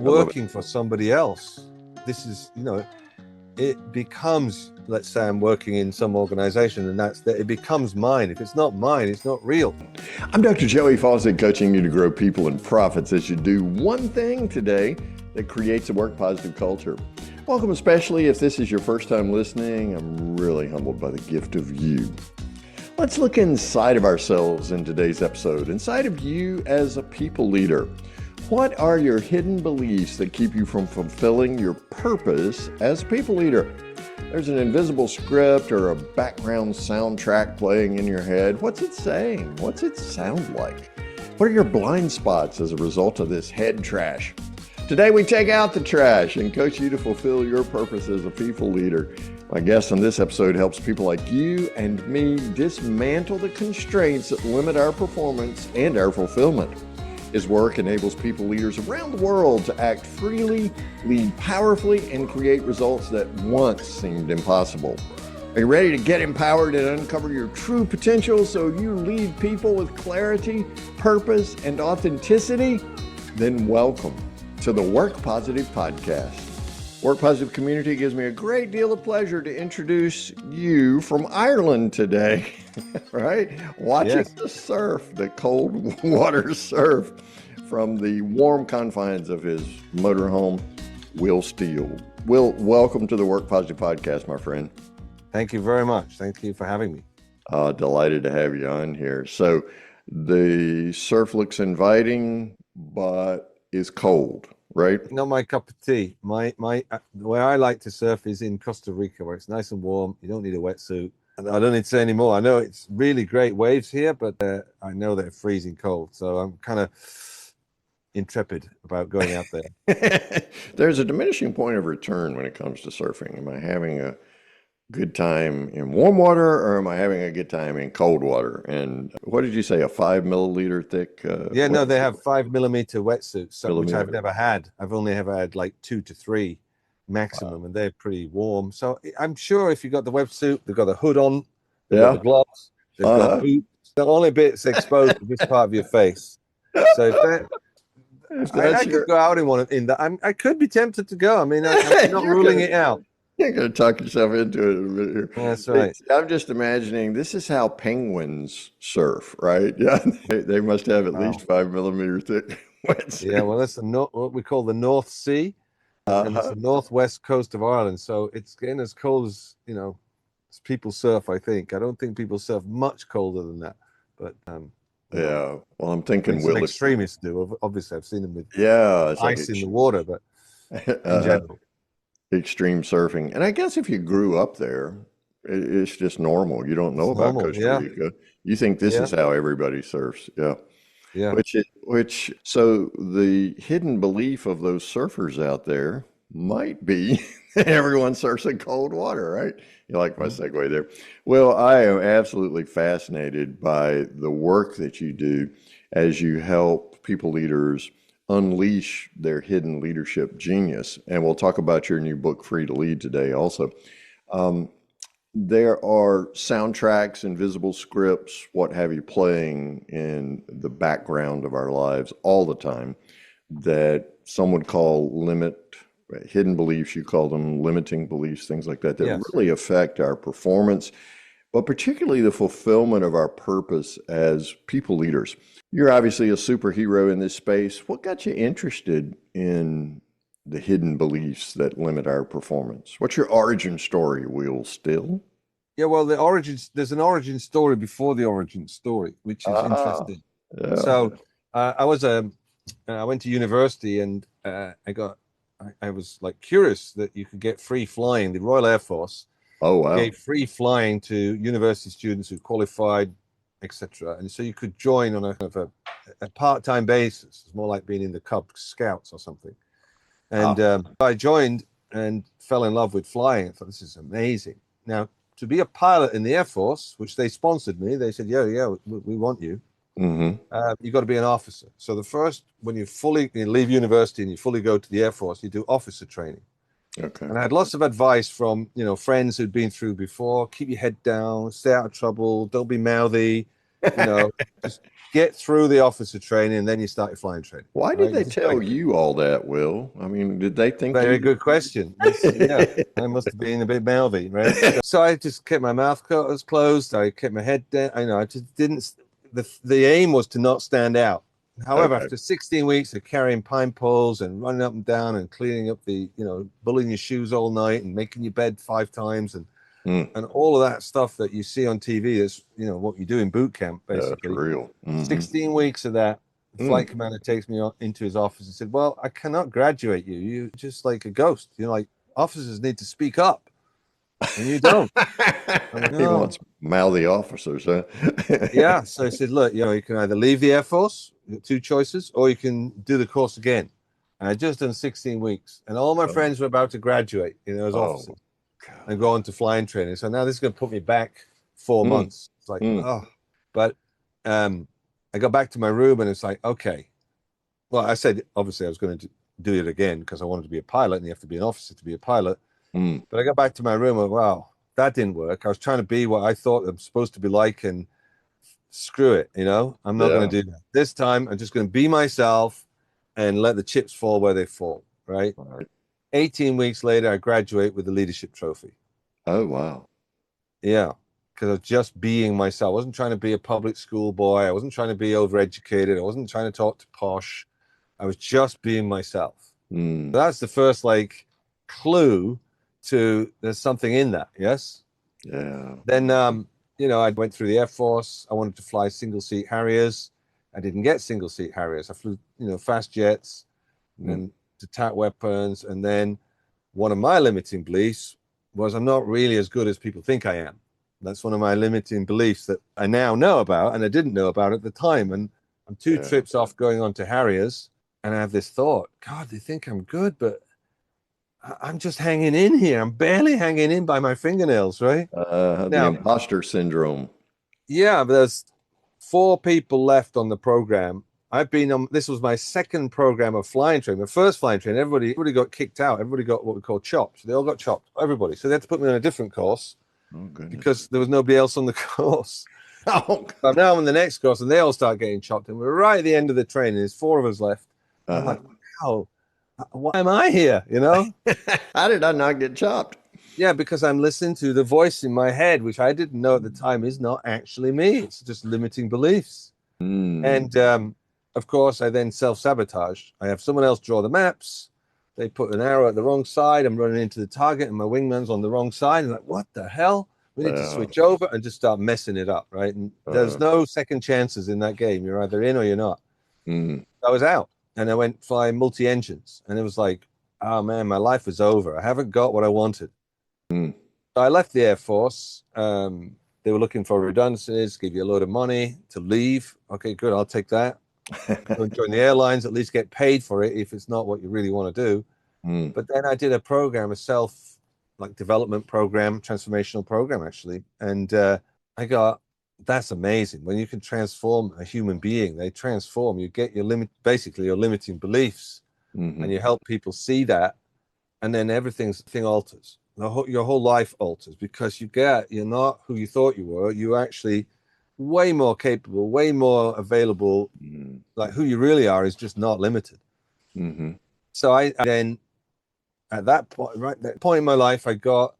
working for somebody else. This is, it becomes, let's say I'm working in some organization and it becomes mine. If it's not mine, it's not real. I'm Dr. Joey Fawcett, coaching you to grow people and profits as you do one thing today that creates a work positive culture. Welcome, especially if this is your first time listening. I'm really humbled by the gift of you. Let's look inside of ourselves in today's episode, inside of you as a people leader. What are your hidden beliefs that keep you from fulfilling your purpose as a people leader? There's an invisible script or a background soundtrack playing in your head. What's it saying? What's it sound like? What are your blind spots as a result of this head trash? Today we take out the trash and coach you to fulfill your purpose as a people leader. My guest on this episode helps people like you and me dismantle the constraints that limit our performance and our fulfillment. His work enables people leaders around the world to act freely, lead powerfully, and create results that once seemed impossible. Are you ready to get empowered and uncover your true potential so you lead people with clarity, purpose, and authenticity? Then welcome to the Work Positive Podcast. Work Positive community gives me a great deal of pleasure to introduce you from Ireland today, right? Watching the surf, the cold water surf from the warm confines of his motorhome, Will Steele. Will, welcome to the Work Positive Podcast, my friend. Thank you very much. Thank you for having me. Delighted to have you on here. So the surf looks inviting, but is cold. Right? Not my cup of tea. The way I like to surf is in Costa Rica, where it's nice and warm. You don't need a wetsuit. And I don't need to say any more. I know it's really great waves here, but I know they're freezing cold. So I'm kind of intrepid about going out there. There's a diminishing point of return when it comes to surfing. Am I having a good time in warm water, or am I having a good time in cold water? And what did you say, a 5 milliliter thick? No, they have 5 millimeter wetsuits, which I've never had. I've only ever had like 2 to 3 maximum, and they're pretty warm. So I'm sure if you got the wetsuit, they've got the hood on, they've got the gloves, they've got boots. The only bit's exposed to this part of your face. So I could go out in one in that. I could be tempted to go. I mean, I'm not ruling it out. You're going to talk yourself into it a minute here. That's right. I'm just imagining this is how penguins surf, right? Yeah, they must have at least 5 millimeter thick wetsuits. Yeah, well, that's what we call the North Sea, and it's the northwest coast of Ireland. So it's getting as cold as as people surf. I think. I don't think people surf much colder than that, but yeah. Well, I'm thinking some extremists do. Obviously, I've seen them with ice in the water, but in general. Extreme surfing. And I guess if you grew up there, it's just normal. You don't know about Costa Rica. You think this is how everybody surfs. Yeah. So the hidden belief of those surfers out there might be that everyone surfs in cold water, right? You like my segue there. Well, I am absolutely fascinated by the work that you do as you help people leaders unleash their hidden leadership genius. And we'll talk about your new book, Free to Lead, today also. There are soundtracks, invisible scripts, what have you, playing in the background of our lives all the time that some would call hidden beliefs. You call them limiting beliefs, things like that, that really affect our performance, but particularly the fulfillment of our purpose as people leaders. You're obviously a superhero in this space. What got you interested in the hidden beliefs that limit our performance? What's your origin story, Will Steele? Yeah, well, there's an origin story before the origin story, which is interesting. Yeah. So I went to university, and I was like curious that you could get free flying. The Royal Air Force gave free flying to university students who qualified, etc. And so you could join on a part-time basis. It's more like being in the Cub Scouts or something. And I joined and fell in love with flying. I thought, this is amazing. Now, to be a pilot in the Air Force, which they sponsored me, they said, we want you. Mm-hmm. You got to be an officer. So the first, when you leave university and you fully go to the Air Force, you do officer training. Okay. And I had lots of advice from, friends who'd been through before. Keep your head down, stay out of trouble, don't be mouthy, just get through the officer training, and then you start your flying training. Why did they tell you all that, Will? I mean, did they think Very good question. Yeah, I must have been a bit mouthy, right? So I just kept my mouth closed. I kept my head down. I just didn't. The aim was to not stand out. However, after 16 weeks of carrying pine poles and running up and down and cleaning up bullying your shoes all night and making your bed 5 times and all of that stuff that you see on TV is, what you do in boot camp, basically. That's real. 16 weeks of that. The flight commander takes me into his office and said, well, I cannot graduate you. You're just like a ghost. Like, officers need to speak up. And you don't. He wants mouthy officers, huh? Yeah. So I said, look, you can either leave the Air Force, you got 2 choices, or you can do the course again. And I just done 16 weeks. And all my friends were about to graduate, as officers and go on to flying training. So now this is going to put me back 4 months. It's like, But I got back to my room and it's like, okay. Well, I said, obviously I was going to do it again because I wanted to be a pilot and you have to be an officer to be a pilot. But I got back to my room and wow, that didn't work. I was trying to be what I thought I'm supposed to be like, and screw it, I'm not going to do that. This time I'm just going to be myself and let the chips fall where they fall, right? 18 weeks later, I graduate with the leadership trophy. Oh, wow. Yeah, because I was just being myself. I wasn't trying to be a public school boy. I wasn't trying to be overeducated. I wasn't trying to talk to posh. I was just being myself. That's the first clue to there's something in that. Yes. Yeah. Then I went through the Air Force. I wanted to fly single seat Harriers. I didn't get single seat Harriers. I flew fast jets and then attack weapons. And then one of my limiting beliefs was I'm not really as good as people think I am. That's one of my limiting beliefs that I now know about and I didn't know about at the time. And I'm 2 trips off going on to Harriers, and I have this thought, God, they think I'm good, but I'm just hanging in here. I'm barely hanging in by my fingernails, right? The imposter syndrome. Yeah, but there's 4 people left on the program. I've been on, this was my second program of flying training. The first flying training, everybody got kicked out. Everybody got what we call chopped. They all got chopped, everybody. So they had to put me on a different course because there was nobody else on the course. So now I'm on the next course and they all start getting chopped. And we're right at the end of the training. There's 4 of us left. I'm like, wow, why am I here? How did I not get chopped? Yeah, because I'm listening to the voice in my head, which I didn't know at the time is not actually me. It's just limiting beliefs. And of course, I then self-sabotage. I have someone else draw the maps. They put an arrow at the wrong side. I'm running into the target and my wingman's on the wrong side. And like, what the hell? We need to switch over and just start messing it up, right? And there's no second chances in that game. You're either in or you're not. I was out. And I went flying multi-engines. And it was like, oh, man, my life is over. I haven't got what I wanted. So I left the Air Force. They were looking for redundancies, give you a load of money to leave. Okay, good. I'll take that. Go join the airlines, at least get paid for it if it's not what you really want to do. But then I did a program, a development program, transformational program, actually. And I got, that's amazing. When you can transform a human being, they transform. You get your limiting beliefs, and you help people see that, and then everything alters. Your whole life alters because you're not who you thought you were. You're actually way more capable, way more available. Like who you really are is just not limited. So I then, at that point in my life, I got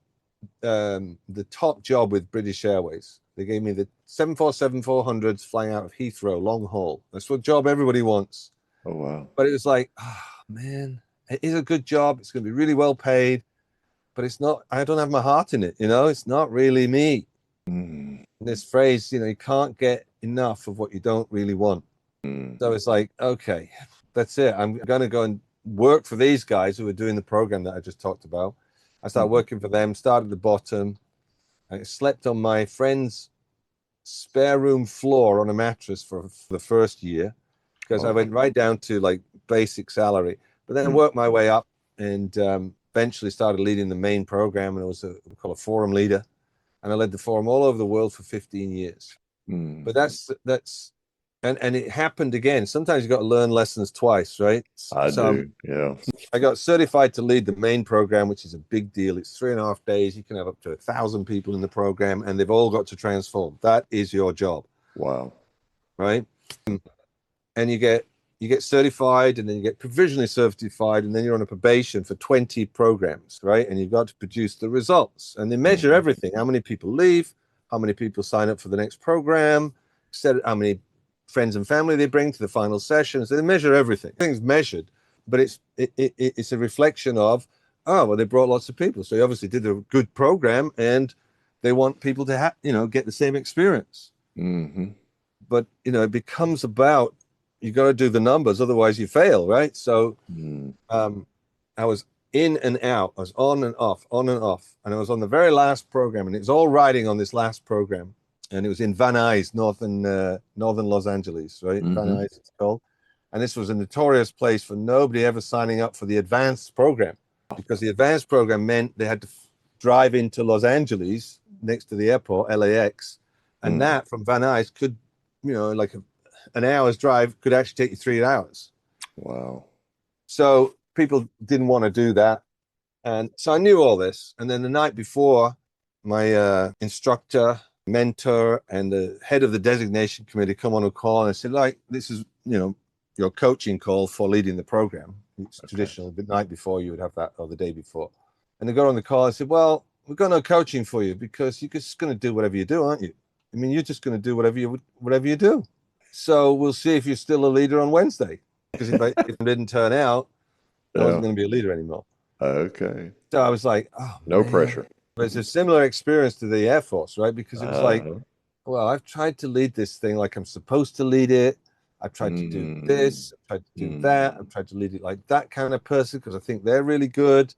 the top job with British Airways. They gave me the 747-400s flying out of Heathrow, long haul. That's what job everybody wants. Oh, wow. But it was like, oh, man, it is a good job. It's going to be really well paid, but it's not, I don't have my heart in it. It's not really me. This phrase, you can't get enough of what you don't really want. So it's like, okay, that's it. I'm going to go and work for these guys who are doing the program that I just talked about. I started working for them, started at the bottom. I slept on my friend's spare room floor on a mattress for the first year because I went right down to basic salary, but then worked my way up and eventually started leading the main program. And I was what we call a forum leader. And I led the forum all over the world for 15 years. But that's and it happened again. Sometimes you got to learn lessons twice, right? I do, yeah. I got certified to lead the main program, which is a big deal. It's 3.5 days. You can have up to 1,000 people in the program, and they've all got to transform. That is your job. Wow. Right? and you get certified, and then you get provisionally certified, and then you're on a probation for 20 programs, right? And you've got to produce the results, and they measure everything: how many people leave, how many people sign up for the next program, how many friends and family they bring to the final sessions. They measure everything. Everything's measured, but it's a reflection of, oh, well, they brought lots of people, so they obviously did a good program, and they want people to get the same experience. But it becomes about, you got to do the numbers, otherwise you fail, right? So I was in and out, I was on and off, and I was on the very last program, and it was all riding on this last program, and it was in Van Nuys, northern Los Angeles, right? Van Nuys, it's called. And this was a notorious place for nobody ever signing up for the advanced program, because the advanced program meant they had to drive into Los Angeles next to the airport, LAX, and that from Van Nuys could, like an hour's drive could actually take you 3 hours. Wow. So people didn't want to do that. And so I knew all this. And then the night before, my instructor, mentor, and the head of the designation committee come on a call, and I said, like, this is, your coaching call for leading the program. It's traditional. The night before you would have that, or the day before. And they got on the call and said, well, we've got no coaching for you, because you're just going to do whatever you do, aren't you? I mean, you're just going to do whatever you do. So we'll see if you're still a leader on Wednesday. Because if it didn't turn out, I wasn't going to be a leader anymore. Okay. So I was like, oh, no pressure. But it's a similar experience to the Air Force, right? Because it was like, well, I've tried to lead this thing like I'm supposed to lead it. I've tried to do this, I've tried to do that. I've tried to lead it like that kind of person, because I think they're really good.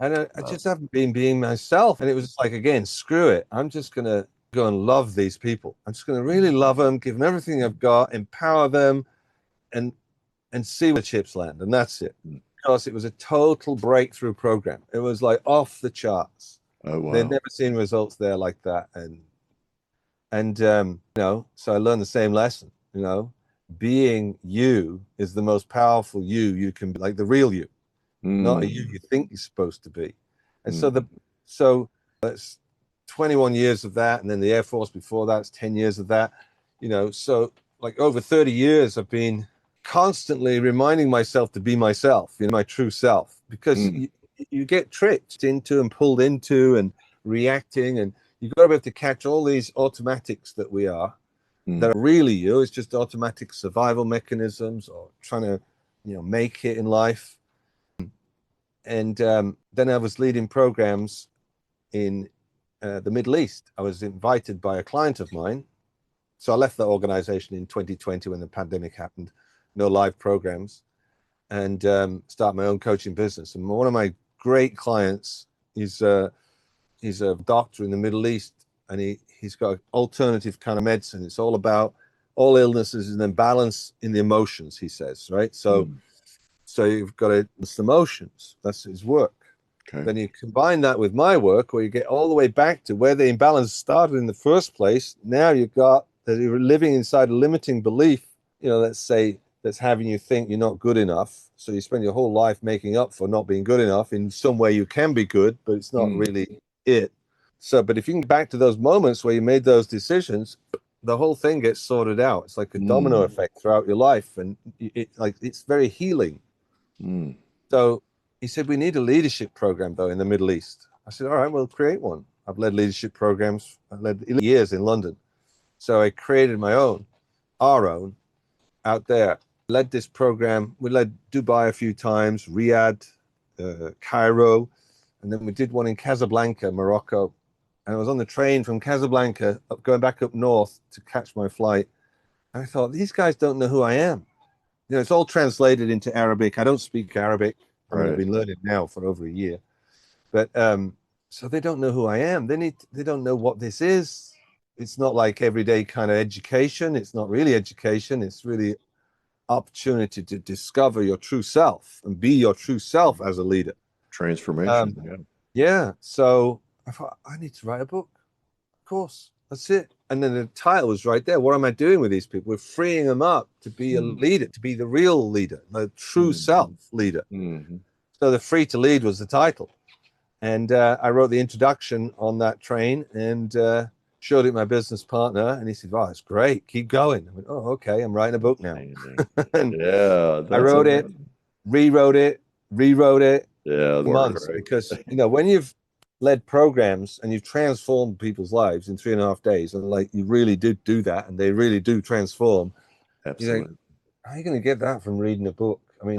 And I just haven't been being myself. And it was like, again, screw it. I'm just going to go and love these people. I'm just going to really love them, give them everything I've got, empower them, and see where the chips land. And that's it. Because it was a total breakthrough program. It was like off the charts. Oh, wow. They'd never seen results there like that. And so I learned the same lesson, being you is the most powerful you can be, like the real you, not a you think you're supposed to be. And so that's 21 years of that. And then the Air Force before that's 10 years of that, so like over 30 years, I've been constantly reminding myself to be myself, my true self, because you get tricked into and pulled into and reacting, and you've got to be able to catch all these automatics that we are, that are really you. It's just automatic survival mechanisms, or trying to, make it in life. And then I was leading programs in the Middle East. I was invited by a client of mine. So I left that organization in 2020 when the pandemic happened, no live programs, and start my own coaching business. And one of my great clients, he's a doctor in the Middle East, and he's got alternative kind of medicine. It's all about all illnesses and then balance in the emotions, he says, right? So you've got to balance the emotions. That's his work. Okay. Then you combine that with my work, where you get all the way back to where the imbalance started in the first place. Now you've got that you're living inside a limiting belief, let's say, that's having you think you're not good enough. So you spend your whole life making up for not being good enough. In some way you can be good, but it's not really it. So, but if you can get back to those moments where you made those decisions, the whole thing gets sorted out. It's like a domino effect throughout your life. And it's very healing. So he said, we need a leadership program though in the Middle East. I said, all right, we'll create one. I've led leadership programs. I led years in London. So I created our own out there. Led this program. We led Dubai a few times, Riyadh, Cairo, and then we did one in Casablanca, Morocco. And I was on the train from Casablanca, going back up north to catch my flight. And I thought, these guys don't know who I am. It's all translated into Arabic. I don't speak Arabic. Right. I've been learning now for over a year. But so they don't know who I am. They don't know what this is. It's not like everyday kind of education. It's not really education. It's really opportunity to discover your true self and be your true self as a leader. Transformation. Yeah. So I thought, I need to write a book. Of course. That's it. And then the title was right there. What am I doing with these people? We're freeing them up to be a leader, to be the real leader, the true self leader. So the Free to Lead was the title. And I wrote the introduction on that train and showed it to my business partner, and he said, "Wow, it's great. Keep going." I went, "Oh, okay. I'm writing a book now." And yeah, I wrote it, rewrote it, Yeah, months, right. because when you've led programs and you've transformed people's lives in 3.5 days, and like you really did do that, and they really do transform. Absolutely. How are you going to get that from reading a book? I mean,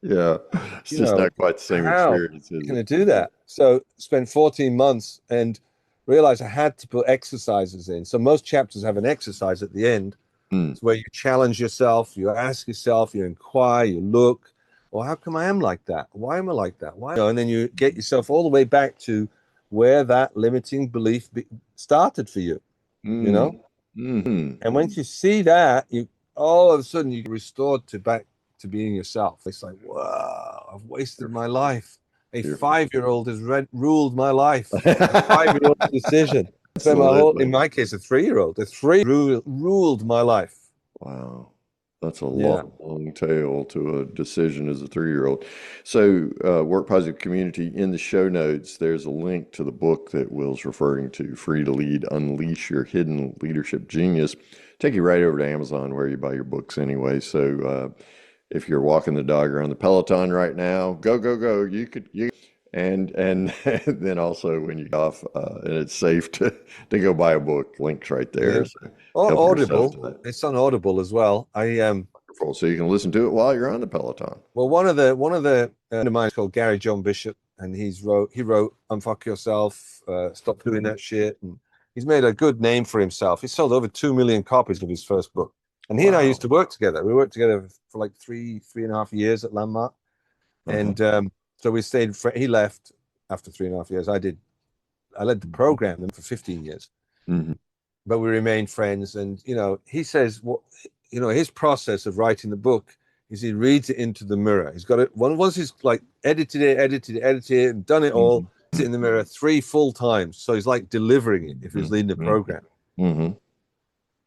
yeah, it's just not quite the same how experience, is can I it? do that? So spent 14 months and realized I had to put exercises in. So most chapters have an exercise at the end. It's where you challenge yourself, you ask yourself, you inquire, you look, well, how come I am like that? Why am I like that? Why? And then you get yourself all the way back to where that limiting belief started for you, Mm-hmm. And once you see that, you all of a sudden you get restored back to being yourself. It's like, wow, I've wasted my life. A 5-year-old has ruled my life. A 5-year-old decision. Spent my whole, in my case, a 3-year-old. A 3 ruled my life. Wow. That's a long tail to a decision as a 3-year-old. So, Work Positive Community, in the show notes, there's a link to the book that Will's referring to, Free to Lead, Unleash Your Hidden Leadership Genius. Take you right over to Amazon where you buy your books anyway. So, if you're walking the dog around the Peloton right now, go, go, go. You and then also when you get off and it's safe to go buy a book, links right there. Yeah. So Or Audible. It's on Audible as well. Wonderful. So you can listen to it while you're on the Peloton. Well, one of the friend of mine is called Gary John Bishop, and he wrote Unfuck Yourself, Stop Doing That Shit, and he's made a good name for himself. He sold over 2 million copies of his first book, and he and I used to work together. We worked together for like 3.5 years at Landmark, and so we stayed. He left after 3.5 years. I led the program for 15 years, but we remained friends. And he says his process of writing the book is he reads it into the mirror. He's got it once he's like edited it, and done it all. It's in the mirror 3 full times. So he's like delivering it if he's leading a program.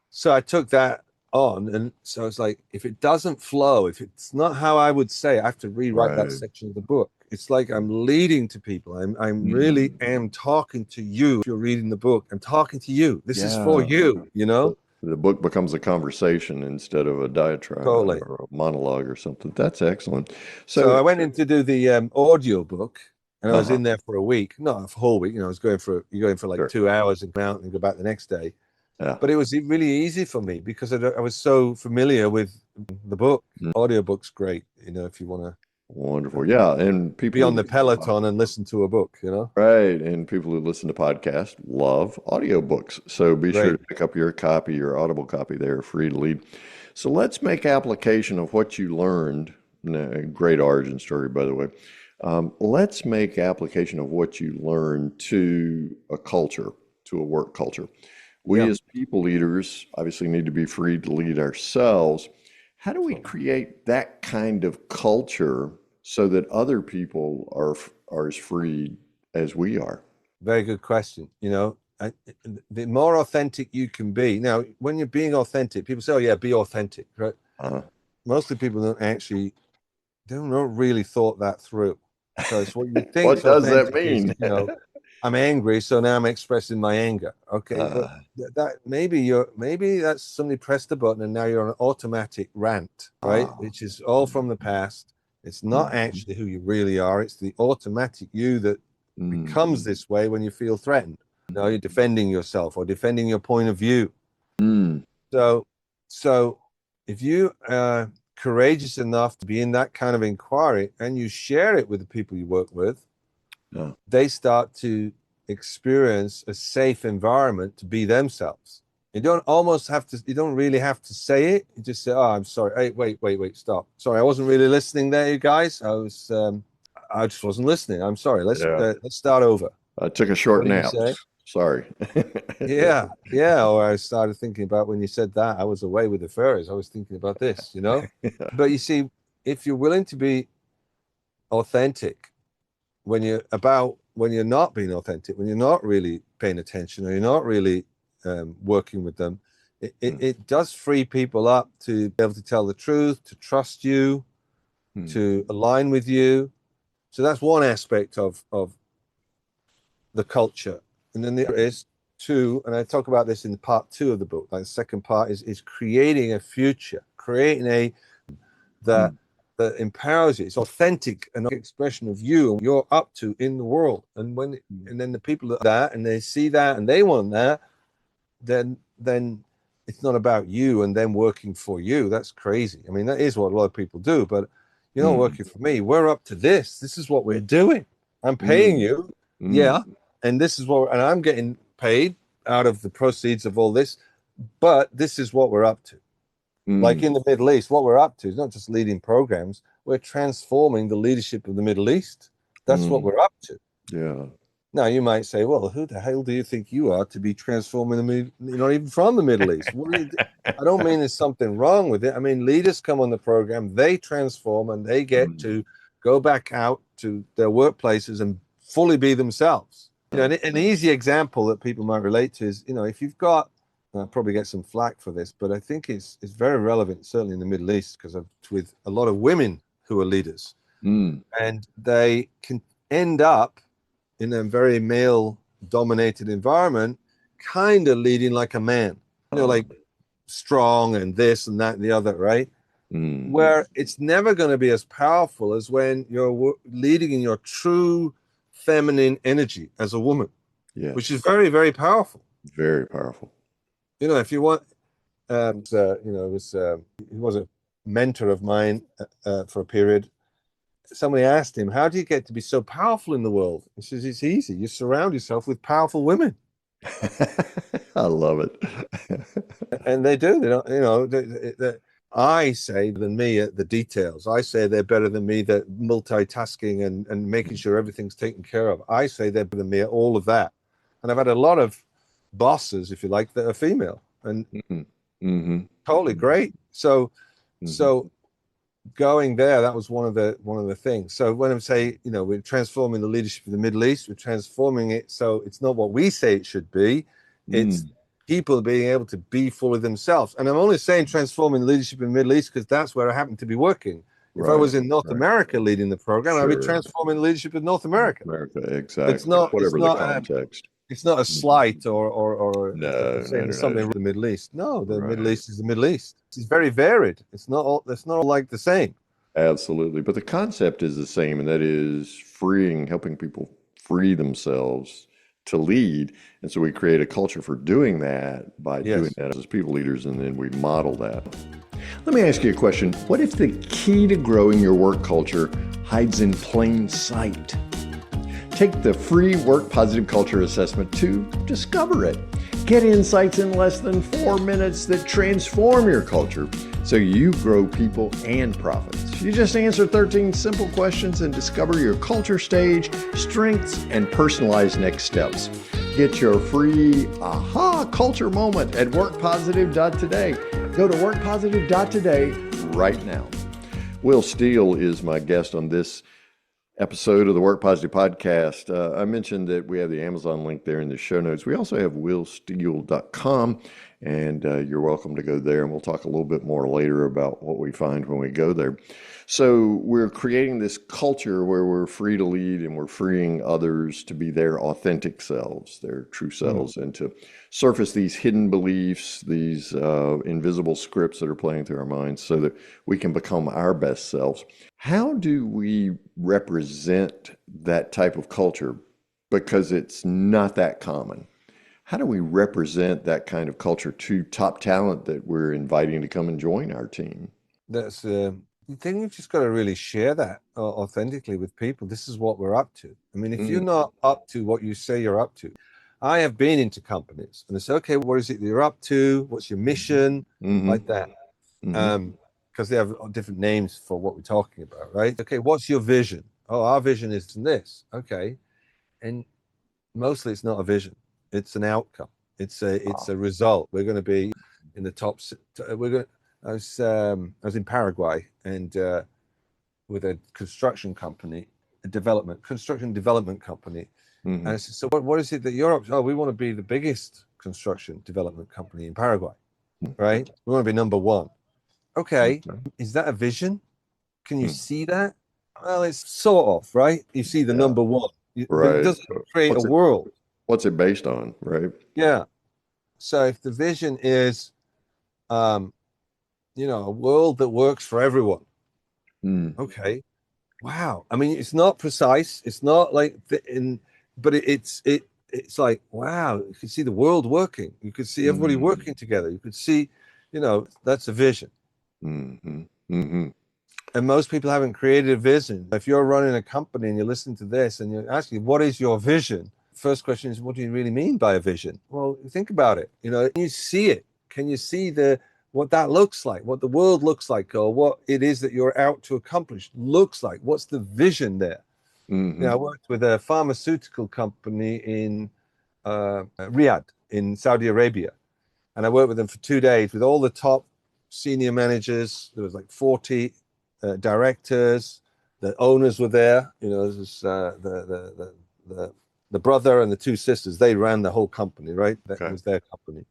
So I took that on, and so it's like, if it doesn't flow, if it's not how I would say, I have to rewrite that section of the book. It's like I'm leading to people. I'm really am talking to you. If you're reading the book, I'm talking to you. This is for you, The book becomes a conversation instead of a diatribe or a monologue or something. That's excellent. So I went in to do the audio book, and I was in there for a week, not a whole week. I was going for like 2 hours and come out and go back the next day. But it was really easy for me because I was so familiar with the book. Audiobook's great, if you want to. Wonderful. Yeah. And people be on the Peloton and listen to a book, Right. And people who listen to podcasts love audiobooks. So be sure to pick up your copy, your Audible copy there, Free to Lead. So let's make application of what you learned. Great origin story, by the way. Let's make application of what you learned to a culture, to a work culture. We as people leaders obviously need to be free to lead ourselves. How do we create that kind of culture so that other people are as free as we are? Very good question. The more authentic you can be. Now, when you're being authentic, people say, "Oh yeah, be authentic," right? Most of the people don't really thought that through. So it's what you think. What does that mean? Is, I'm angry, so now I'm expressing my anger. Okay, but that maybe that's somebody pressed the button and now you're on an automatic rant, right? Which is all from the past. It's not actually who you really are. It's the automatic you that becomes this way when you feel threatened. You're defending yourself or defending your point of view. So if you are courageous enough to be in that kind of inquiry and you share it with the people you work with, they start to experience a safe environment to be themselves. You don't really have to say it. You just say, "Oh, I'm sorry. Hey, wait, stop. Sorry, I wasn't really listening there, you guys. I just wasn't listening. I'm sorry. Let's start over. I took a short nap. Sorry." Yeah. Or I started thinking about when you said that, I was away with the fairies. I was thinking about this, But you see, if you're willing to be authentic, when you're not being authentic, when you're not really paying attention or you're not really working with them, it does free people up to be able to tell the truth, to trust you, to align with you. So that's one aspect of the culture. And then there is to, and I talk about this in part 2 of the book, like the second part is creating a future, creating a that empowers you. It's authentic and expression of you and you're up to in the world. And then the people that and they see that and they want that, then it's not about you and them working for you. That's crazy. I mean, that is what a lot of people do, but you're not working for me. We're up to this. This is what we're doing. I'm paying you. Yeah. And this is and I'm getting paid out of the proceeds of all this, but this is what we're up to. Like in the Middle East, what we're up to is not just leading programs, we're transforming the leadership of the Middle East. That's what we're up to. Yeah. Now, you might say, well, who the hell do you think you are to be transforming you're not even from the Middle East. I don't mean there's something wrong with it. I mean, leaders come on the program, they transform, and they get to go back out to their workplaces and fully be themselves. You know, an easy example that people might relate to is, you know, if you've got, I'll probably get some flack for this, but I think it's very relevant, certainly in the Middle East, because with a lot of women who are leaders, and they can end up in a very male-dominated environment, kind of leading like a man, you know, like strong and this and that and the other, right? Where it's never going to be as powerful as when you're leading in your true feminine energy as a woman, which is very, very powerful. Very powerful. You know, if you want, you know, he was a mentor of mine for a period. Somebody asked him, how do you get to be so powerful in the world? He says, it's easy. You surround yourself with powerful women. I love it. And they do. They don't, you know, I say than me at the details. I say they're better than me at multitasking and making sure everything's taken care of. I say they're better than me at all of that. And I've had a lot of bosses, if you like, that are female and totally great. So going there, that was one of the things. So when I say, you know, we're transforming the leadership of the Middle East, we're transforming it so it's not what we say it should be. It's people being able to be fully themselves. And I'm only saying transforming the leadership in the Middle East because that's where I happen to be working. If I was in North America leading the program, I'd be transforming the leadership of North America. Exactly. It's not whatever the context. It's not a slight or no, something in the Middle East. No, the Middle East is the Middle East. It's very varied. It's not all like the same. Absolutely. But the concept is the same, and that is helping people free themselves to lead. And so we create a culture for doing that by doing that as people leaders, and then we model that. Let me ask you a question. What if the key to growing your work culture hides in plain sight? Take the free Work Positive Culture Assessment to discover it. Get insights in less than 4 minutes that transform your culture so you grow people and profits. You just answer 13 simple questions and discover your culture stage, strengths, and personalized next steps. Get your free aha culture moment at workpositive.today. Go to workpositive.today right now. Will Steele is my guest on this episode of the Work Positive podcast. I mentioned that we have the Amazon link there in the show notes. We also have willsteele.com, and you're welcome to go there, and we'll talk a little bit more later about what we find when we go there. So we're creating this culture where we're free to lead, and we're freeing others to be their authentic selves, their true selves, and to surface these hidden beliefs, these invisible scripts that are playing through our minds so that we can become our best selves. How do we represent that type of culture? Because it's not that common. How do we represent that kind of culture to top talent that we're inviting to come and join our team? That's then you've just got to really share that authentically with people. This is what we're up to. I mean, if you're not up to what you say you're up to, I have been into companies and it's okay, what is it that you're up to? What's your mission? Like that. Because they have different names for what we're talking about, right? Okay, what's your vision? Oh, our vision is this. Okay. And mostly it's not a vision. It's an outcome. It's a result. We're going to be in the top. I was in Paraguay and with a construction company, construction development company. And I said, so what is it that you're up to? Oh, we want to be the biggest construction development company in Paraguay, right? We want to be number one. Okay, is that a vision? Can you see that? Well, it's sort of, right? You see the number one, but it doesn't create a world. What's it based on, right? Yeah. So if the vision is, um, a world that works for everyone, okay, wow. I mean, it's not precise. It's not like but it's like, wow. You can see the world working. You could see everybody working together. You could see, that's a vision. Mm-hmm. Mm-hmm. And most people haven't created a vision. If you're running a company and you're listening to this and you're asking, what is your vision? First question is, what do you really mean by a vision? Well, think about it. Can you see it? Can you see what that looks like, what the world looks like, or what it is that you're out to accomplish looks like? What's the vision there? Mm-hmm. I worked with a pharmaceutical company in Riyadh in Saudi Arabia. And I worked with them for 2 days with all the top senior managers. There was like 40 directors. The owners were there. This was, the brother and the two sisters. They ran the whole company, right? That was their company.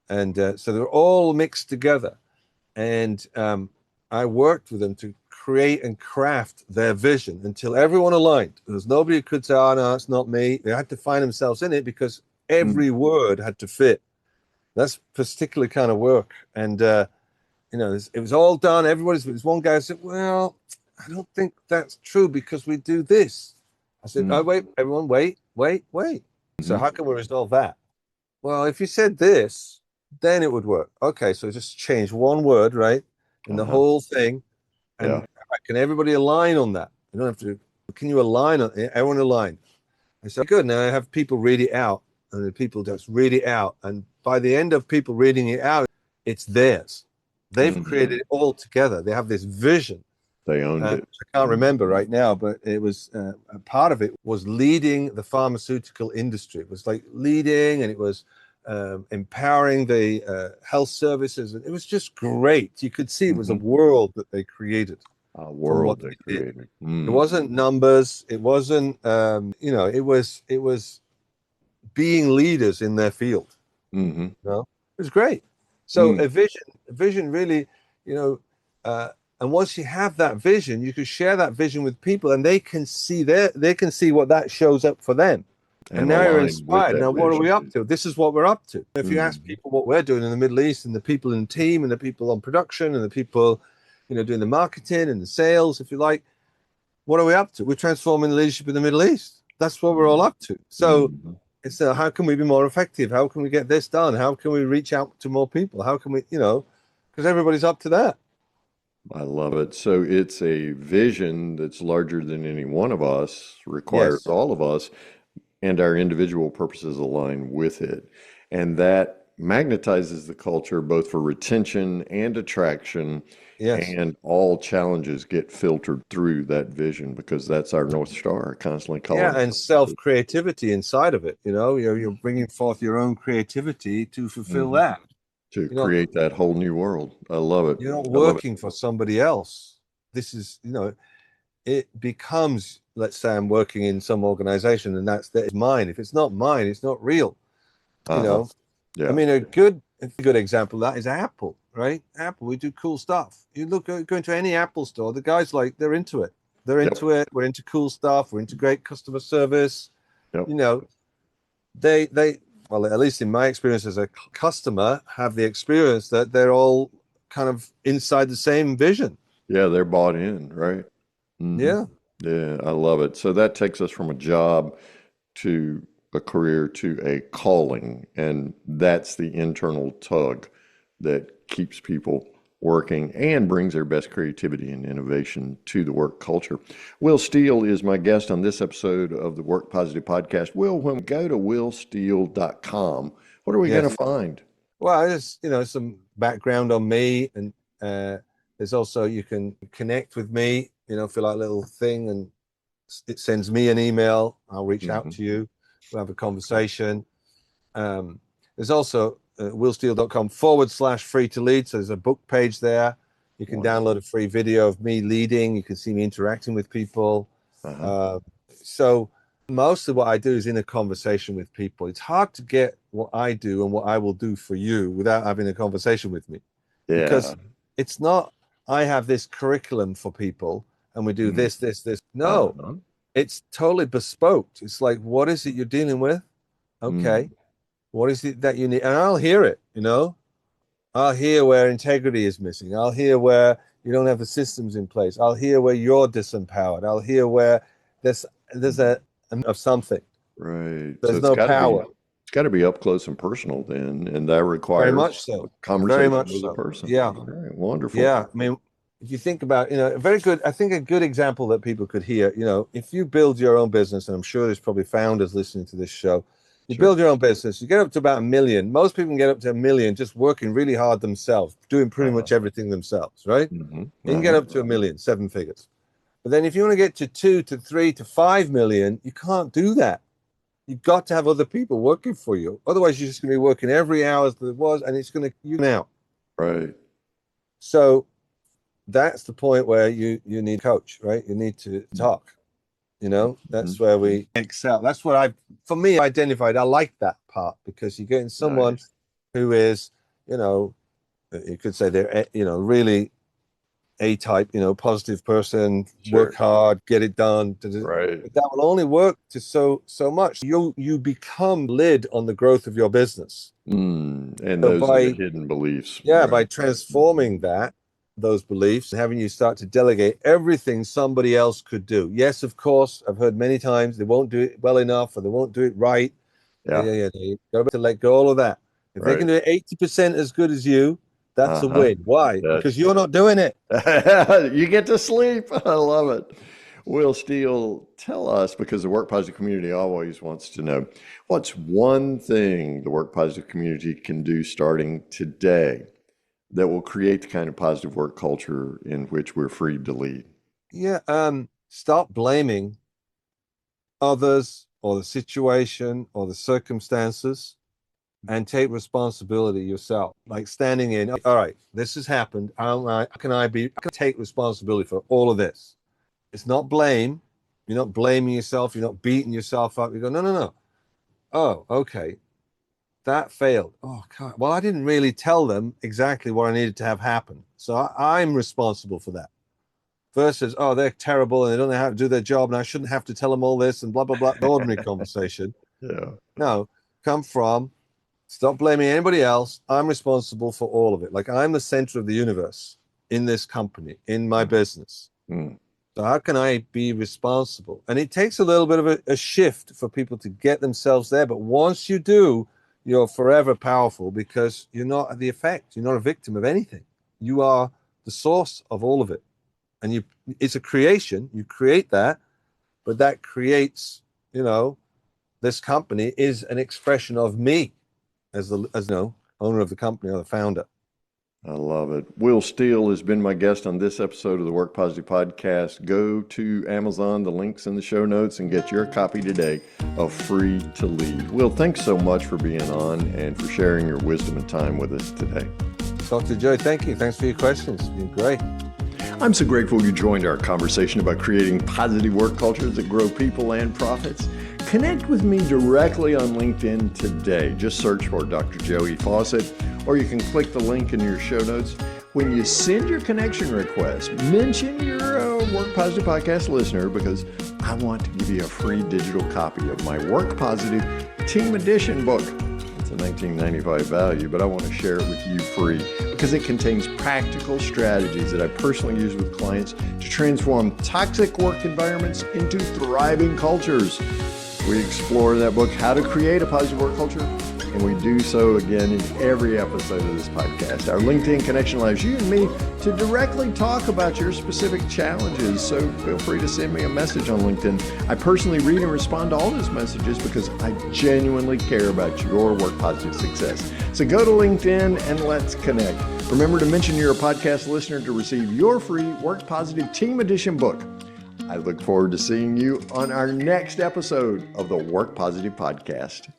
And so they were all mixed together. And I worked with them to create and craft their vision until everyone aligned. There was nobody who could say, oh, no, it's not me. They had to find themselves in it because every word had to fit. That's particular kind of work. And, it was all done. There's one guy who said, well, I don't think that's true because we do this. I said, oh, wait, everyone, wait. So how can we resolve that? Well, if you said this, then it would work. Okay, so just change one word, right? In the whole thing. And can everybody align on that? You don't have to, can you align on it? Everyone align. I said, good. Now I have people read it out, and the people just read it out. And by the end of people reading it out, it's theirs. They've created it all together. They have this vision. They owned it. I can't remember right now, but it was a part of it was leading the pharmaceutical industry. It was like leading, and it was empowering the health services. And it was just great. You could see it was a world that they created. A world they created. It wasn't numbers. It wasn't, it was being leaders in their field. It was great. So a vision really, and once you have that vision, you can share that vision with people, and they can see what that shows up for them. And now you're inspired. Now, what are we up to? This is what we're up to. If you ask people what we're doing in the Middle East, and the people in the team, and the people on production, and the people, doing the marketing and the sales, if you like, what are we up to? We're transforming the leadership in the Middle East. That's what we're all up to. So it's how can we be more effective? How can we get this done? How can we reach out to more people? How can we, because everybody's up to that. I love it. So it's a vision that's larger than any one of us, requires all of us, and our individual purposes align with it. And that magnetizes the culture both for retention and attraction. And all challenges get filtered through that vision because that's our North Star, constantly calling. Yeah, and self-creativity inside of it. You're bringing forth your own creativity to fulfill that. To create that whole new world. I love it. You're not working for somebody else. This is, it becomes, let's say I'm working in some organization and that's mine. If it's not mine, it's not real. I mean, a good example of that is Apple, right? Apple, we do cool stuff. You go into any Apple store, the guys they're into it. They're into it. We're into cool stuff. We're into great customer service. They well, at least in my experience as a customer, have the experience that they're all kind of inside the same vision. Yeah, they're bought in, right? Yeah, I love it. So that takes us from a job to a career to a calling, and that's the internal tug that keeps people working and brings their best creativity and innovation to the work culture. Will Steele is my guest on this episode of the Work Positive Podcast. Will, when we go to willsteele.com, what are we going to find? Well, just, some background on me, and there's also, you can connect with me, fill out a little thing, and it sends me an email. I'll reach out to you. We'll have a conversation. There's also willsteele.com/free to lead. So there's a book page there. You can download a free video of me leading. You can see me interacting with people. So most of what I do is in a conversation with people. It's hard to get what I do and what I will do for you without having a conversation with me. Because it's not, I have this curriculum for people and we do this. No, it's totally bespoke. It's like, what is it you're dealing with? Okay, what is it that you need? And I'll hear it, I'll hear where integrity is missing. I'll hear where you don't have the systems in place. I'll hear where you're disempowered. I'll hear where there's a of something. Right. So There's no power. It's got to be up close and personal then, and that requires Very much so. a conversation with a person. Yeah. All right. Wonderful. Yeah. I mean, if you think about, I think a good example that people could hear, if you build your own business, and I'm sure there's probably founders listening to this show, you build your own business, you get up to about 1 million. Most people can get up to 1 million just working really hard themselves, doing pretty much everything themselves, right? You can get up to 1 million, 7 figures. But then if you want to get to 2 to 3 to 5 million, you can't do that. You've got to have other people working for you. Otherwise, you're just going to be working every hour that it was, and it's going to you out. Right. So that's the point where you need a coach, right? You need to talk. That's where we excel. That's what for me, identified. I like that part because you're getting someone who is, you could say they're, really A-type, positive person, work hard, get it done. Right. But that will only work to so much. You become lid on the growth of your business. And so those are the hidden beliefs. Yeah, by transforming those beliefs and having you start to delegate everything somebody else could do. Yes, of course, I've heard many times they won't do it well enough or they won't do it right. Yeah. You got to let go all of that. If they can do it 80% as good as you, that's a win. Why? Because you're not doing it. You get to sleep. I love it. Will Steele, tell us, because the Work Positive community always wants to know, what's one thing the Work Positive community can do starting today that will create the kind of positive work culture in which we're free to lead? Yeah. Stop blaming others or the situation or the circumstances and take responsibility yourself. Like standing in, all right, this has happened. How can I take responsibility for all of this? It's not blame. You're not blaming yourself. You're not beating yourself up. You go, no. Oh, okay. That failed. Oh, God. Well, I didn't really tell them exactly what I needed to have happen. So I'm responsible for that. Versus, oh, they're terrible and they don't know how to do their job and I shouldn't have to tell them all this and blah, blah, blah. The ordinary conversation. Yeah. No, come from, stop blaming anybody else. I'm responsible for all of it. Like I'm the center of the universe in this company, in my business. So how can I be responsible? And it takes a little bit of a shift for people to get themselves there. But once you do, you're forever powerful because you're not the effect. You're not a victim of anything. You are the source of all of it. And it's a creation. You create that, but that creates, this company is an expression of me as owner of the company or the founder. I love it. Will Steele has been my guest on this episode of the Work Positive Podcast. Go to Amazon, the link's in the show notes, and get your copy today of Free to Lead. Will, thanks so much for being on and for sharing your wisdom and time with us today. Dr. Joe, thank you. Thanks for your questions. It's been great. I'm so grateful you joined our conversation about creating positive work cultures that grow people and profits. Connect with me directly on LinkedIn today. Just search for Dr. Joey Fawcett, or you can click the link in your show notes. When you send your connection request, mention you're a Work Positive Podcast listener because I want to give you a free digital copy of my Work Positive Team Edition book. It's a $19.95 value, but I want to share it with you free because it contains practical strategies that I personally use with clients to transform toxic work environments into thriving cultures. We explore in that book how to create a positive work culture, and we do so again in every episode of this podcast. Our LinkedIn connection allows you and me to directly talk about your specific challenges, so feel free to send me a message on LinkedIn. I personally read and respond to all those messages because I genuinely care about your work positive success. So go to LinkedIn and let's connect. Remember to mention you're a podcast listener to receive your free Work Positive Team Edition book. I look forward to seeing you on our next episode of the Work Positive Podcast.